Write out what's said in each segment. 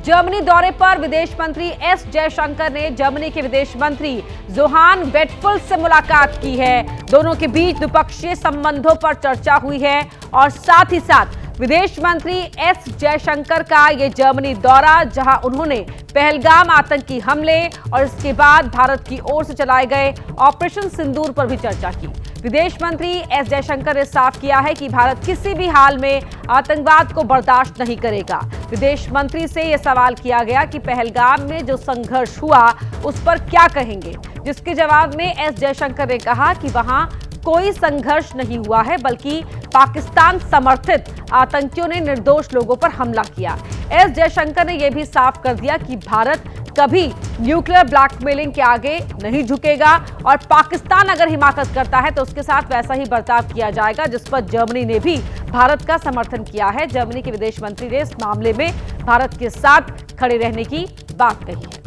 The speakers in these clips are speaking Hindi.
जर्मनी दौरे पर विदेश मंत्री एस जयशंकर ने जर्मनी के विदेश मंत्री जोहान वेटफुल से मुलाकात की है। दोनों के बीच द्विपक्षीय संबंधों पर चर्चा हुई है और साथ ही साथ विदेश मंत्री एस जयशंकर का ये जर्मनी दौरा, जहां उन्होंने पहलगाम आतंकी हमले और इसके बाद भारत की ओर से चलाए गए ऑपरेशन सिंदूर पर भी चर्चा की। विदेश मंत्री एस जयशंकर ने साफ किया है कि भारत किसी भी हाल में आतंकवाद को बर्दाश्त नहीं करेगा। विदेश मंत्री से यह सवाल किया गया कि पहलगाम में जो संघर्ष हुआ उस पर क्या कहेंगे, जिसके जवाब में एस जयशंकर ने कहा कि वहां कोई संघर्ष नहीं हुआ है, बल्कि पाकिस्तान समर्थित आतंकियों ने निर्दोष लोगों पर हमला किया। एस जयशंकर ने यह भी साफ कर दिया कि भारत कभी न्यूक्लियर ब्लैकमेलिंग के आगे नहीं झुकेगा और पाकिस्तान अगर हिमाकत करता है तो उसके साथ वैसा ही बर्ताव किया जाएगा, जिस पर जर्मनी ने भी भारत का समर्थन किया है। जर्मनी के विदेश मंत्री ने इस मामले में भारत के साथ खड़े रहने की बात कही है।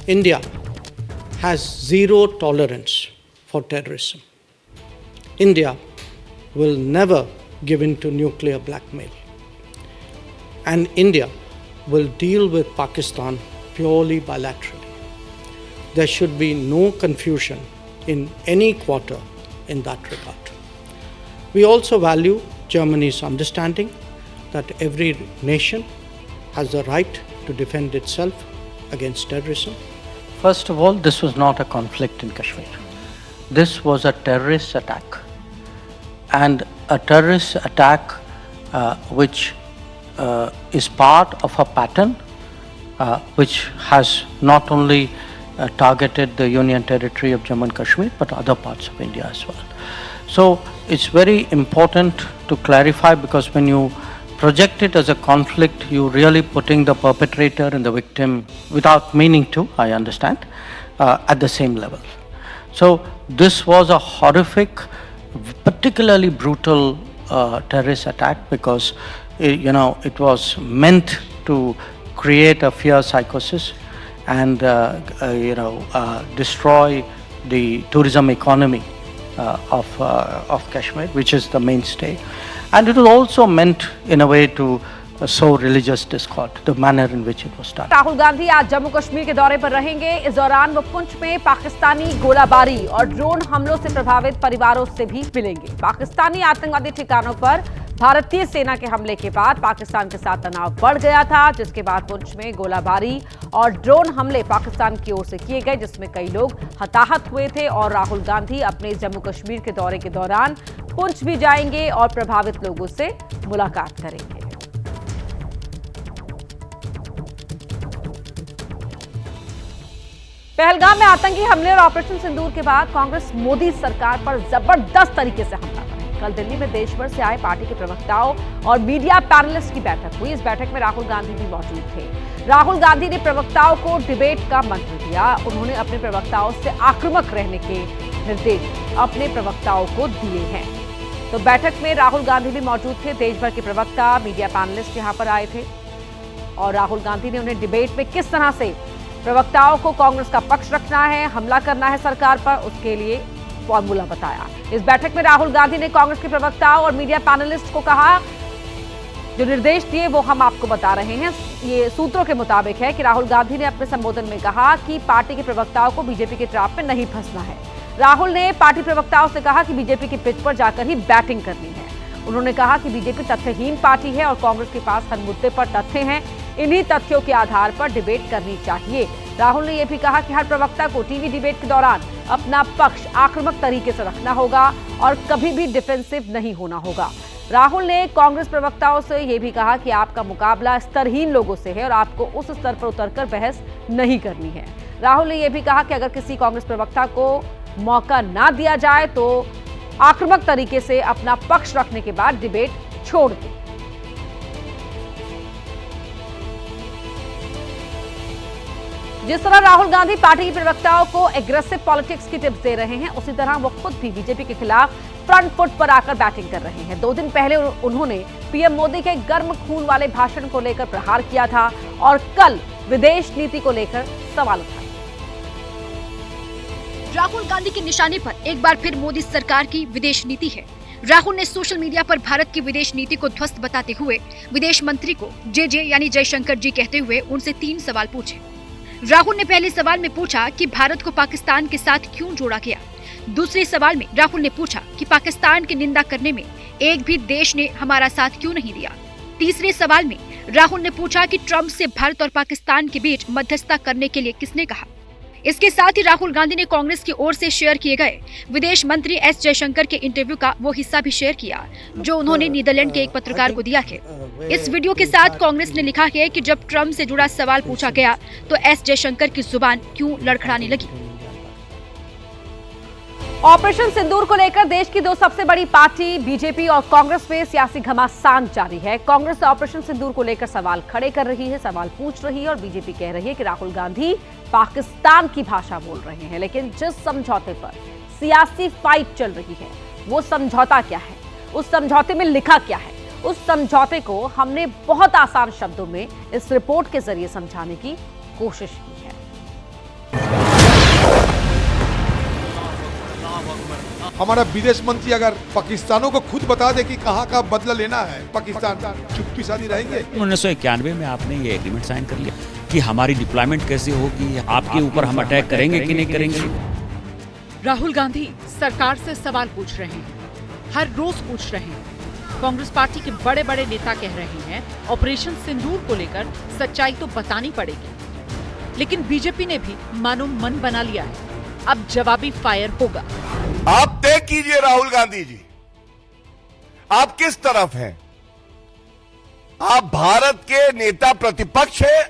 India has zero tolerance for terrorism. India will never give in to nuclear blackmail. And India will deal with Pakistan purely bilaterally. There should be no confusion in any quarter in that regard. We also value Germany's understanding that every nation has the right to defend itself against terrorism. First of all, this was not a conflict in Kashmir. This was a terrorist attack. And a terrorist attack which is part of a pattern which has not only targeted the Union Territory of Jammu and Kashmir but other parts of India as well. So it's very important to clarify, because when you project it as a conflict, you're really putting the perpetrator and the victim, without meaning to, I understand, at the same level. So this was a horrific, particularly brutal terrorist attack, because it was meant to create a fear psychosis and destroy the tourism economy of Kashmir, which is the mainstay. And it was also meant in a way to sow religious discord, the manner in which it was done. Rahul Gandhi आज जम्मू कश्मीर के दौरे पर रहेंगे। इस दौरान वो पुंछ में पाकिस्तानी गोलाबारी और ड्रोन हमलों से प्रभावित परिवारों से भी मिलेंगे। पाकिस्तानी आतंकवादी ठिकानों पर भारतीय सेना के हमले के बाद पाकिस्तान के साथ तनाव बढ़ गया था, जिसके बाद पुंछ में गोलाबारी और ड्रोन हमले पाकिस्तान की ओर से किए गए, जिसमें कई लोग हताहत हुए थे। और राहुल गांधी अपने जम्मू कश्मीर के दौरे के दौरान पुंछ भी जाएंगे और प्रभावित लोगों से मुलाकात करेंगे। पहलगाम में आतंकी हमले और ऑपरेशन सिंदूर के बाद कांग्रेस मोदी सरकार पर जबरदस्त तरीके से हमला करेगी। कल दिल्ली में देश भर से आए पार्टी के प्रवक्ताओं और मीडिया पैनलिस्ट की बैठक हुई। इस बैठक में राहुल गांधी भी मौजूद थे। राहुल गांधी ने प्रवक्ताओं को डिबेट का मंत्र दिया। उन्होंने अपने प्रवक्ताओं से आक्रामक रहने के निर्देश अपने प्रवक्ताओं को दिए हैं। तो बैठक में राहुल गांधी भी मौजूद थे। देश भर के प्रवक्ता, मीडिया पैनलिस्ट यहां पर आए थे और राहुल गांधी ने उन्हें डिबेट में किस तरह से प्रवक्ताओं को कांग्रेस का पक्ष रखना है, हमला करना है सरकार पर, उसके लिए फॉर्मूला बताया। इस बैठक में राहुल गांधी ने कांग्रेस के प्रवक्ताओं और मीडिया पैनलिस्ट को कहा, जो निर्देश दिए वो हम आपको बता रहे हैं। ये सूत्रों के मुताबिक है कि राहुल गांधी ने अपने संबोधन में कहा कि पार्टी के प्रवक्ताओं को बीजेपी के ट्रैप में नहीं फंसना है। राहुल ने पार्टी प्रवक्ताओं से कहा कि बीजेपी की पिच पर जाकर ही बैटिंग करनी है। उन्होंने कहा कि बीजेपी तथ्यहीन पार्टी है और कांग्रेस के पास हर मुद्दे पर तथ्य हैं। इन्हीं तथ्यों के आधार पर डिबेट करनी चाहिए। राहुल ने यह भी कहा कि हर प्रवक्ता को टीवी डिबेट के दौरान अपना पक्ष आक्रामक तरीके से रखना होगा और कभी भी डिफेंसिव नहीं होना होगा। राहुल ने कांग्रेस प्रवक्ताओं से यह भी कहा कि आपका मुकाबला स्तरहीन लोगों से है और आपको उस स्तर पर उतरकर बहस नहीं करनी है। राहुल ने यह भी कहा कि अगर किसी कांग्रेस प्रवक्ता को मौका ना दिया जाए तो आक्रामक तरीके से अपना पक्ष रखने के बाद डिबेट छोड़ दें। जिस तरह राहुल गांधी पार्टी के प्रवक्ताओं को एग्रेसिव पॉलिटिक्स की टिप्स दे रहे हैं, उसी तरह वो खुद भी बीजेपी के खिलाफ फ्रंट फुट पर आकर बैटिंग कर रहे हैं। 2 दिन पहले उन्होंने पीएम मोदी के गर्म खून वाले भाषण को लेकर प्रहार किया था और कल विदेश नीति को लेकर सवाल उठाए। राहुल गांधी के निशाने पर एक बार फिर मोदी सरकार की विदेश नीति है। राहुल ने सोशल मीडिया पर भारत की विदेश नीति को ध्वस्त बताते हुए विदेश मंत्री को जे यानी जयशंकर जी कहते हुए उनसे 3 सवाल पूछे। राहुल ने पहले सवाल में पूछा कि भारत को पाकिस्तान के साथ क्यों जोड़ा गया। दूसरे सवाल में राहुल ने पूछा कि पाकिस्तान की निंदा करने में एक भी देश ने हमारा साथ क्यों नहीं दिया। तीसरे सवाल में राहुल ने पूछा कि ट्रंप से भारत और पाकिस्तान के बीच मध्यस्थता करने के लिए किसने कहा। इसके साथ ही राहुल गांधी ने कांग्रेस की ओर से शेयर किए गए विदेश मंत्री एस जयशंकर के इंटरव्यू का वो हिस्सा भी शेयर किया जो उन्होंने नीदरलैंड के एक पत्रकार को दिया है। इस वीडियो के साथ कांग्रेस ने लिखा है कि जब ट्रंप से जुड़ा सवाल पूछा गया तो एस जयशंकर की जुबान क्यों लड़खड़ाने लगी। ऑपरेशन सिंदूर को लेकर देश की 2 सबसे बड़ी पार्टी बीजेपी और कांग्रेस में सियासी घमासान जारी है। कांग्रेस ऑपरेशन सिंदूर को लेकर सवाल खड़े कर रही है, सवाल पूछ रही है और बीजेपी कह रही है कि राहुल गांधी पाकिस्तान की भाषा बोल रहे हैं। लेकिन जिस समझौते पर सियासी फाइट चल रही है वो समझौता क्या है, उस समझौते में लिखा क्या है, उस समझौते को हमने बहुत आसान शब्दों में इस रिपोर्ट के जरिए समझाने की कोशिश की है। हमारा विदेश मंत्री अगर पाकिस्तानों को खुद बता दे कि कहाँ का बदला लेना है, पाकिस्तान चुप्पी साधी रहेंगे। 1991 में आपने ये एग्रीमेंट साइन कर लिया कि हमारी डिप्लॉयमेंट कैसे होगी, आपके ऊपर हम अटैक करेंगे कि नहीं करेंगे। राहुल गांधी सरकार से सवाल पूछ रहे हैं, हर रोज पूछ रहे हैं। कांग्रेस पार्टी के बड़े बड़े नेता कह रहे हैं ऑपरेशन सिंदूर को लेकर सच्चाई तो बतानी पड़ेगी। लेकिन बीजेपी ने भी मानो मन बना लिया है, अब जवाबी फायर होगा। आप तय कीजिए राहुल गांधी जी, आप किस तरफ हैं? आप भारत के नेता प्रतिपक्ष हैं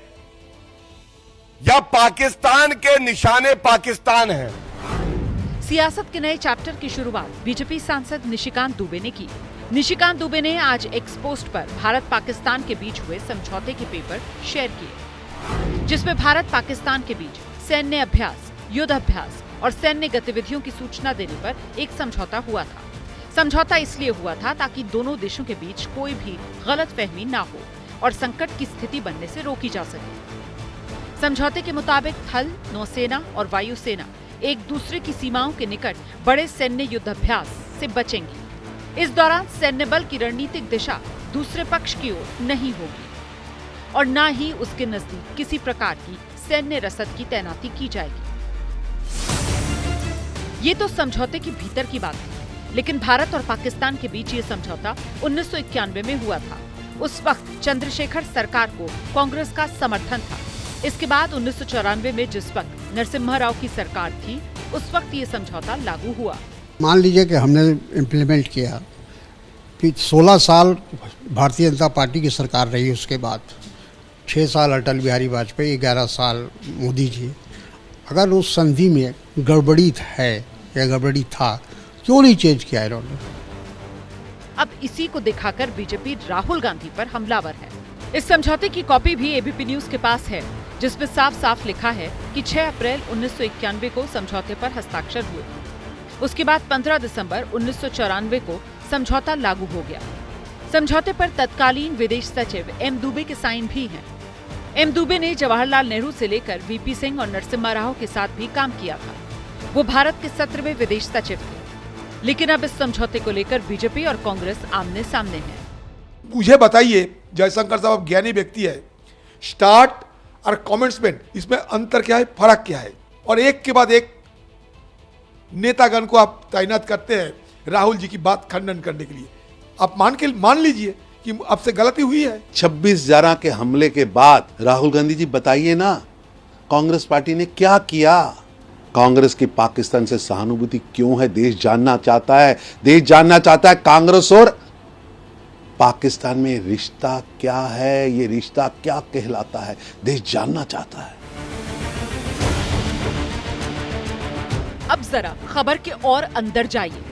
या पाकिस्तान के निशाने पाकिस्तान हैं? सियासत के नए चैप्टर की शुरुआत बीजेपी सांसद निशिकांत दुबे ने की। निशिकांत दुबे ने आज एक्स पोस्ट पर भारत पाकिस्तान के बीच हुए समझौते के पेपर शेयर किए, जिसमें भारत पाकिस्तान के बीच सैन्य अभ्यास, युद्ध अभ्यास और सैन्य गतिविधियों की सूचना देने पर एक समझौता हुआ था। समझौता इसलिए हुआ था ताकि दोनों देशों के बीच कोई भी गलतफहमी ना हो और संकट की स्थिति बनने से रोकी जा सके। समझौते के मुताबिक थल, नौसेना और वायुसेना एक दूसरे की सीमाओं के निकट बड़े सैन्य युद्धाभ्यास से बचेंगी। इस दौरान सैन्य बल की रणनीतिक दिशा दूसरे पक्ष की ओर नहीं होगी और न ही उसके नजदीक किसी प्रकार की सैन्य रसद की तैनाती की जाएगी। ये तो समझौते के भीतर की बात है, लेकिन भारत और पाकिस्तान के बीच ये समझौता 1991 में हुआ था। उस वक्त चंद्रशेखर सरकार को कांग्रेस का समर्थन था। इसके बाद 1994 में जिस वक्त नरसिम्हा राव की सरकार थी, उस वक्त ये समझौता लागू हुआ। मान लीजिए कि हमने इम्प्लीमेंट किया, फिर 16 साल भारतीय जनता पार्टी की सरकार रही, उसके बाद 6 साल अटल बिहारी वाजपेयी, 11 साल मोदी जी। अगर उस संधि में गड़बड़ी है या गड़बड़ी था, क्यों नहीं चेंज किया इन्होंने? अब इसी को दिखाकर बीजेपी राहुल गांधी पर हमलावर है। इस समझौते की कॉपी भी एबीपी न्यूज के पास है, जिसमें साफ साफ लिखा है कि 6 अप्रैल 1991 को समझौते पर हस्ताक्षर हुए। उसके बाद 15 दिसंबर 1994 को समझौता लागू हो गया। समझौते पर तत्कालीन विदेश सचिव एम दुबे के साइन भी हैं। एम दुबे ने जवाहरलाल नेहरू से लेकर वीपी सिंह और नरसिम्हा राव के साथ भी काम किया था। वो भारत के 17वें विदेश सचिव थे। लेकिन अब इस समझौते को लेकर बीजेपी और कांग्रेस आमने सामने हैं। मुझे बताइए, जयशंकर साहब ज्ञानी व्यक्ति है, स्टार्ट और कमेंट्स में इसमें अंतर क्या है, फर्क क्या है? और एक के बाद एक नेतागण को आप तैनात करते हैं राहुल जी की बात खंडन करने के लिए। आप मान लीजिए कि आपसे गलती हुई है। 26 जारा के हमले के बाद राहुल गांधी जी बताइए ना, कांग्रेस पार्टी ने क्या किया? कांग्रेस की पाकिस्तान से सहानुभूति क्यों है? देश जानना चाहता है। देश जानना चाहता है कांग्रेस और पाकिस्तान में रिश्ता क्या है, ये रिश्ता क्या कहलाता है, देश जानना चाहता है। अब जरा खबर के और अंदर जाइए।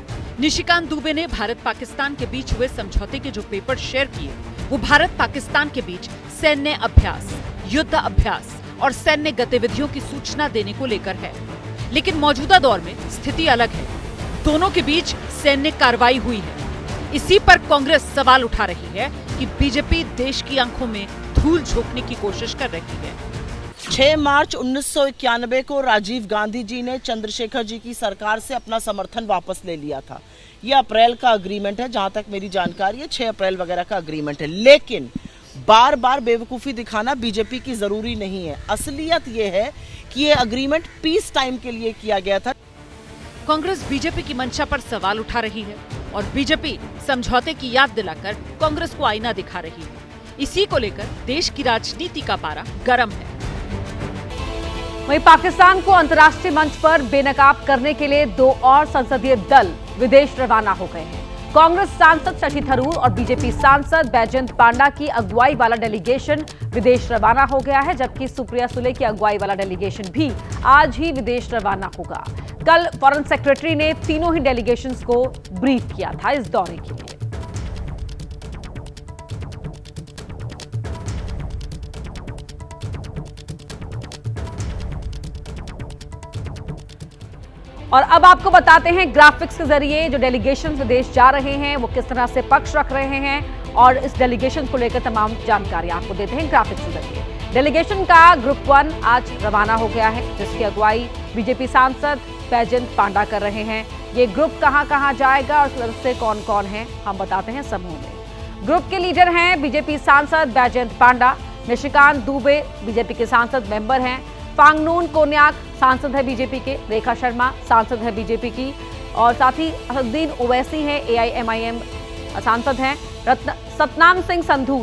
निशिकांत दुबे ने भारत पाकिस्तान के बीच हुए समझौते के जो पेपर शेयर किए, वो भारत पाकिस्तान के बीच सैन्य अभ्यास, युद्ध अभ्यास और सैन्य गतिविधियों की सूचना देने को लेकर है। लेकिन मौजूदा दौर में स्थिति अलग है। दोनों के बीच सैन्य कार्रवाई हुई है। इसी पर कांग्रेस सवाल उठा रही है कि बीजेपी देश की आंखों में धूल झोंकने की कोशिश कर रही है। 6 मार्च 1991 को राजीव गांधी जी ने चंद्रशेखर जी की सरकार से अपना समर्थन वापस ले लिया था। ये अप्रैल का अग्रीमेंट है, जहां तक मेरी जानकारी है 6 अप्रैल वगैरह का अग्रीमेंट है। लेकिन बार बार बेवकूफ़ी दिखाना बीजेपी की ज़रूरी नहीं है। असलियत ये है कि ये अग्रीमेंट पीस टाइम के लिए किया गया था। कांग्रेस बीजेपी की मंशा पर सवाल उठा रही है और बीजेपी समझौते की याद दिलाकर कांग्रेस को आईना दिखा रही है। इसी को लेकर देश की राजनीति का पारा गर्म है। वहीं पाकिस्तान को अंतर्राष्ट्रीय मंच पर बेनकाब करने के लिए 2 और संसदीय दल विदेश रवाना हो गए हैं। कांग्रेस सांसद शशि थरूर और बीजेपी सांसद बैजयंत पांडा की अगुवाई वाला डेलीगेशन विदेश रवाना हो गया है, जबकि सुप्रिया सुले की अगुवाई वाला डेलीगेशन भी आज ही विदेश रवाना होगा। कल फॉरेन सेक्रेटरी ने तीनों ही डेलीगेशंस को ब्रीफ किया था इस दौरे के लिए। और अब आपको बताते हैं ग्राफिक्स के जरिए जो डेलीगेशन विदेश जा रहे हैं वो किस तरह से पक्ष रख रहे हैं और इस डेलीगेशन को लेकर तमाम जानकारी आपको देते हैं ग्राफिक्स के जरिए। डेलीगेशन का ग्रुप 1 आज रवाना हो गया है, जिसकी अगुवाई बीजेपी सांसद बैजयंत पांडा कर रहे हैं। ये ग्रुप कहां जाएगा और सदस्य कौन कौन है हम बताते हैं समूह में। ग्रुप के लीडर हैं बीजेपी सांसद बैजयंत पांडा, निशिकांत दुबे बीजेपी के सांसद मेंबर हैं, फांगनून कोन्याक सांसद है बीजेपी के, रेखा शर्मा सांसद है बीजेपी की, और साथ ही असदुद्दीन ओवैसी हैं AIMIM सांसद हैं, सतनाम सिंह संधू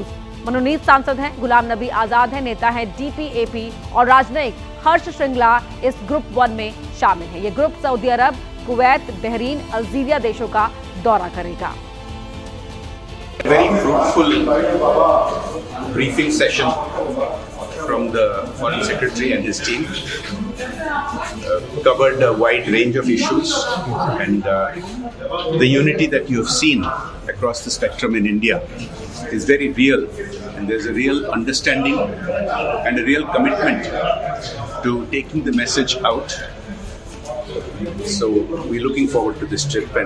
मनोनीत सांसद हैं, गुलाम नबी आजाद हैं नेता हैं DPAP, और राजनयिक हर्ष श्रृंगला इस ग्रुप 1 में शामिल है। ये ग्रुप सऊदी अरब, कुवैत, बहरीन, अल्जीरिया देशों का दौरा करेगा। Very fruitful briefing session from the Foreign Secretary and his team. Covered a wide range of issues, and the unity that you have seen across the spectrum in India is very real, and there's a real understanding and a real commitment to taking the message out. So we're looking forward to this trip.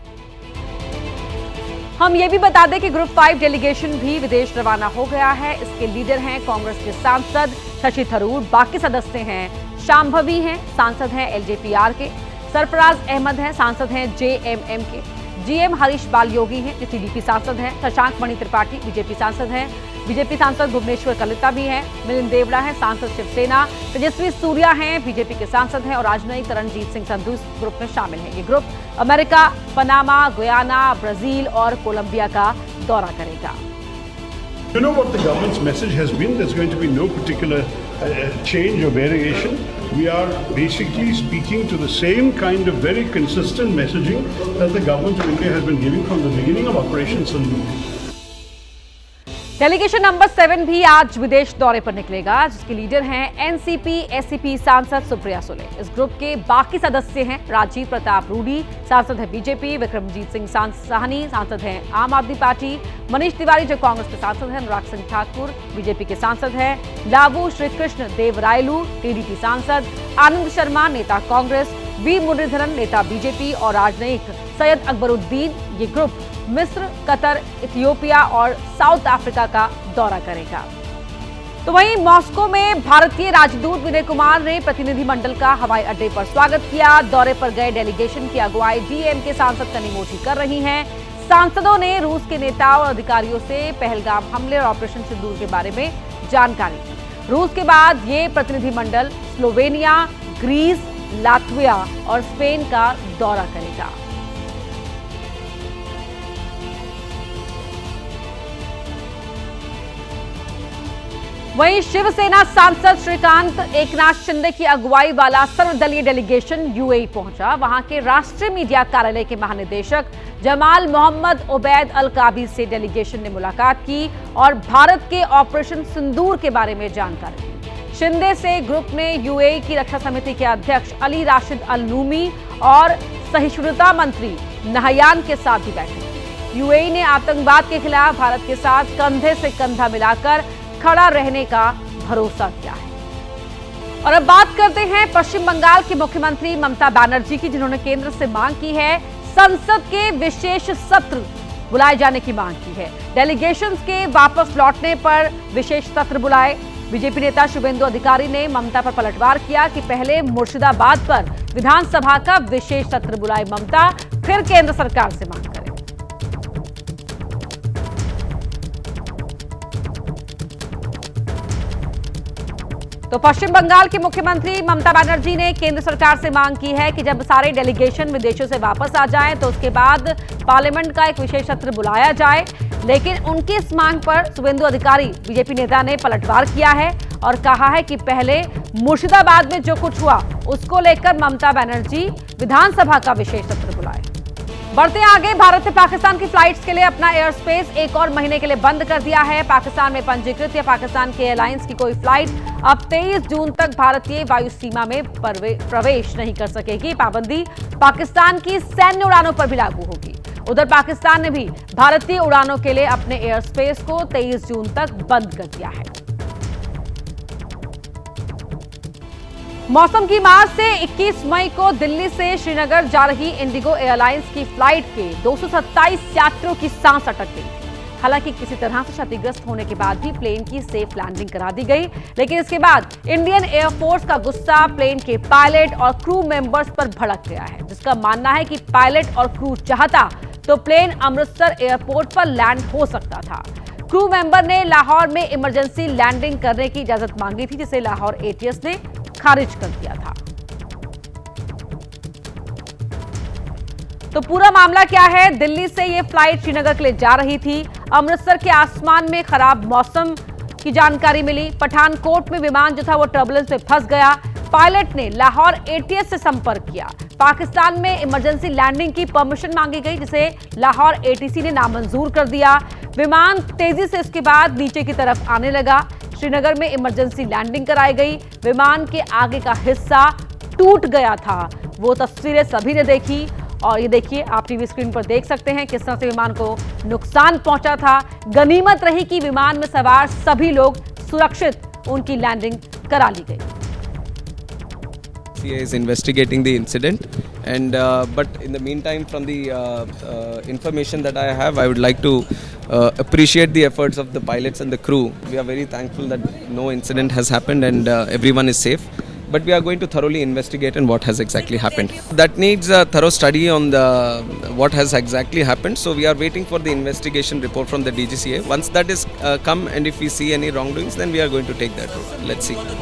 हम ये भी बता दें कि ग्रुप 5 डेलीगेशन भी विदेश रवाना हो गया है। इसके लीडर हैं कांग्रेस के सांसद शशि थरूर, बाकी सदस्य हैं शांभवी हैं सांसद हैं LJPR के, सरफराज अहमद हैं सांसद हैं JMM के, GM हरीश बालयोगी हैं जो TDP सांसद हैं, शशांक मणि त्रिपाठी बीजेपी सांसद हैं, बीजेपी सांसद भुवनेश्वर कलिता भी हैं, मिलिंद देवड़ा हैं सांसद शिवसेना, तेजस्वी सूर्या हैं बीजेपी के सांसद हैं, और राजनयिक रणजीत सिंह संधू इस ग्रुप में शामिल हैं। ये group America, Panama, Guyana, Brazil और कोलंबिया का दौरा करेगा। You know what the government's message has been? There's going to be no particular change or variation. We are basically speaking to the same kind of very consistent messaging that the government of India has been giving from the beginning of Operation Sindoor. Delegation number 7 भी आज विदेश दौरे पर निकलेगा, जिसके लीडर हैं NCP SCP सांसद सुप्रिया सुले। इस ग्रुप के बाकी सदस्य हैं राजीव प्रताप रूडी सांसद है बीजेपी, विक्रमजीत सिंह साहनी सांसद हैं आम आदमी पार्टी, मनीष तिवारी जो कांग्रेस के सांसद हैं, अनुराग सिंह ठाकुर बीजेपी के सांसद हैं, लावू श्रीकृष्ण देवरायलू TDP सांसद, आनंद शर्मा नेता कांग्रेस, V मुरलीधरन नेता बीजेपी, और राजनयिक सैयद अकबरुद्दीन। ये ग्रुप मिस्र, कतर, इथियोपिया और साउथ अफ्रीका का दौरा करेगा। तो वहीं मॉस्को में भारतीय राजदूत विनय कुमार ने प्रतिनिधिमंडल का हवाई अड्डे पर स्वागत किया। दौरे पर गए डेलीगेशन की अगुवाई DMK के सांसद कनिमोझी कर रही हैं। सांसदों ने रूस के नेताओं और अधिकारियों से पहलगाम हमले और ऑपरेशन सिंदूर के बारे में जानकारी दी। रूस के बाद ये प्रतिनिधिमंडल स्लोवेनिया, ग्रीस, लातविया और स्पेन का दौरा करेगा। वहीं शिवसेना सांसद श्रीकांत एकनाथ शिंदे की अगुवाई वाला सर्वदलीय डेलीगेशन UAE पहुंचा। वहां के राष्ट्रीय मीडिया कार्यालय के महानिदेशक जमाल मोहम्मद उबैद अल काबी से डेलीगेशन ने मुलाकात की और भारत के ऑपरेशन सिंदूर के बारे में जानकारी दी। शिंदे से ग्रुप ने UAE की रक्षा समिति के अध्यक्ष अली राशिद अल नूमी और सहिष्णुता मंत्री नहयान के साथ भी बैठक की। UAE ने आतंकवाद के खिलाफ भारत के साथ कंधे से कंधा मिलाकर खड़ा रहने का भरोसा किया है। और अब बात करते हैं पश्चिम बंगाल की मुख्यमंत्री ममता बनर्जी की, जिन्होंने केंद्र से मांग की है संसद के विशेष सत्र बुलाए जाने की मांग की है। डेलीगेशंस के वापस लौटने पर विशेष सत्र बुलाए। बीजेपी नेता शुभेंदु अधिकारी ने ममता पर पलटवार किया कि पहले मुर्शिदाबाद पर विधानसभा का विशेष सत्र बुलाए ममता, फिर केंद्र सरकार से मांग करें। तो पश्चिम बंगाल की मुख्यमंत्री ममता बनर्जी ने केंद्र सरकार से मांग की है कि जब सारे डेलीगेशन विदेशों से वापस आ जाएं तो उसके बाद पार्लियामेंट का एक विशेष सत्र बुलाया जाए। लेकिन उनकी इस मांग पर शुभेंदु अधिकारी बीजेपी नेता ने पलटवार किया है और कहा है कि पहले मुर्शिदाबाद में जो कुछ हुआ उसको लेकर ममता बनर्जी विधानसभा का विशेष सत्र बुलाए। बढ़ते आगे, भारत ने पाकिस्तान की फ्लाइट्स के लिए अपना एयर स्पेस एक और महीने के लिए बंद कर दिया है। पाकिस्तान में पंजीकृत या पाकिस्तान के एयरलाइंस की कोई फ्लाइट अब 23 जून तक भारतीय वायु सीमा में प्रवेश नहीं कर सकेगी। पाबंदी पाकिस्तान की सैन्य उड़ानों पर भी लागू होगी। उधर पाकिस्तान ने भी भारतीय उड़ानों के लिए अपने एयर स्पेस को 23 जून तक बंद कर दिया है। मौसम की मार से 21 मई को दिल्ली से श्रीनगर जा रही इंडिगो एयरलाइंस की फ्लाइट के 227 यात्रियों की सांस अटक गई। हालांकि किसी तरह से क्षतिग्रस्त होने के बाद भी प्लेन की सेफ लैंडिंग करा दी गई, लेकिन इसके बाद इंडियन एयरफोर्स का गुस्सा प्लेन के पायलट और क्रू मेंबर्स पर भड़क गया है, जिसका मानना है कि पायलट और क्रू चाहता तो प्लेन अमृतसर एयरपोर्ट पर लैंड हो सकता था। क्रू मेंबर ने लाहौर में इमरजेंसी लैंडिंग करने की इजाजत मांगी थी, जिसे लाहौर एटीएस ने खारिज कर दिया था। तो पूरा मामला क्या है? दिल्ली से यह फ्लाइट श्रीनगर के लिए जा रही थी। अमृतसर के आसमान में खराब मौसम की जानकारी मिली। पठानकोट में विमान जो था वो टर्बुलेंस में फंस गया। पायलट ने लाहौर एटीएस से संपर्क किया। पाकिस्तान में इमरजेंसी लैंडिंग की परमिशन मांगी गई, जिसे लाहौर एटीसी ने नामंजूर कर दिया। विमान तेजी से इसके बाद नीचे की तरफ आने लगा। श्रीनगर में इमरजेंसी लैंडिंग कराई गई। विमान के आगे का हिस्सा टूट गया था। वो तस्वीरें सभी ने देखी और ये देखिए, आप टीवी स्क्रीन पर देख सकते हैं किस तरह से विमान को नुकसान पहुंचा था। गनीमत रही कि विमान में सवार सभी लोग सुरक्षित उनकी लैंडिंग करा ली गई। is investigating the incident, and but in the meantime, from the information that I have, I would like to appreciate the efforts of the pilots and the crew. We are very thankful that no incident has happened and everyone is safe. But we are going to thoroughly investigate and what has exactly happened. That needs a thorough study on the what has exactly happened. So we are waiting for the investigation report from the DGCA. Once that is come, and if we see any wrongdoings, then we are going to take that route. Let's see.